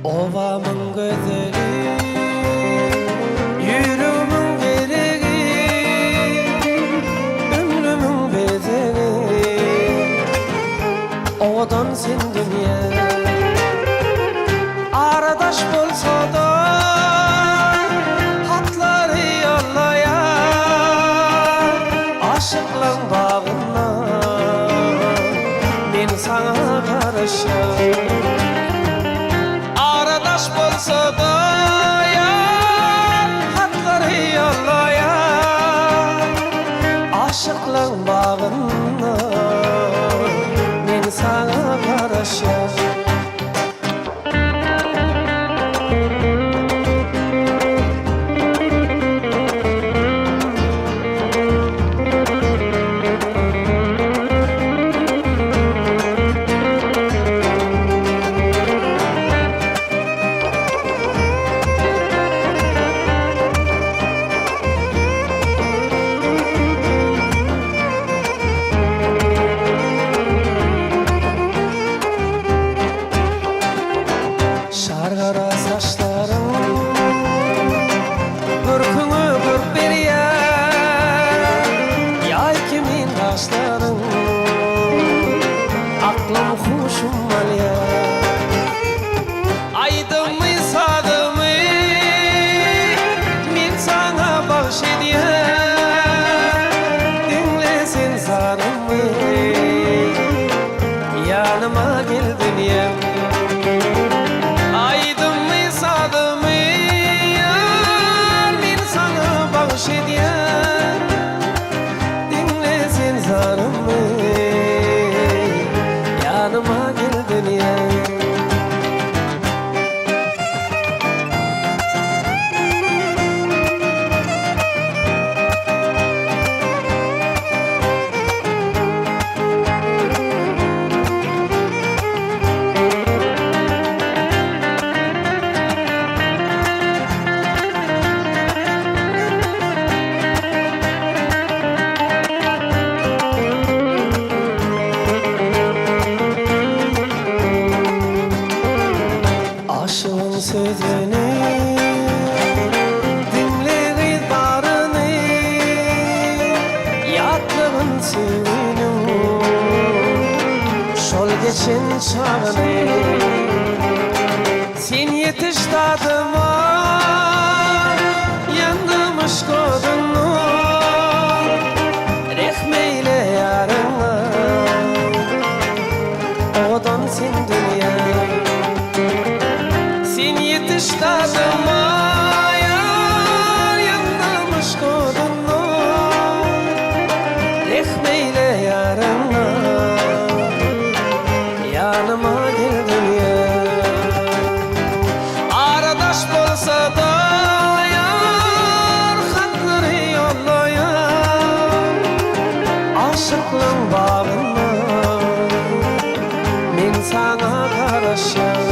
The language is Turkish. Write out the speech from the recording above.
Ovamın gözeli, yüreğimin gereği, ömrümün bedeli. Odan sen dünya, aradaş bolsa da hatları yollayan, aşıklığın bağına ben sana karışım. Bolsa da yar hatları yollayan, aşıklığın bağına men sana karışım. Şargara saçlarım Gürkünü gürk bir yer Yay kimin taşlarım Aklım huşum mal ya Aydımı sadımı men sana bağış ediyem Dinlesin sarımı Yanıma gel dünyam Dinlesin zarımı yanıma gel dünya. Aşığın sözünü dinle barını yatlığın suyunu şol geçen çağını sen yetiş tadıma yandım aşkodunu rehmeyle yarına odan sen dünya Tadıma yar yanılmış kodunu Rehmeyle yarına yanıma gel dünya Aradaş bolsa da yar hatları yollayan Aşıklığın bağına men sana karışım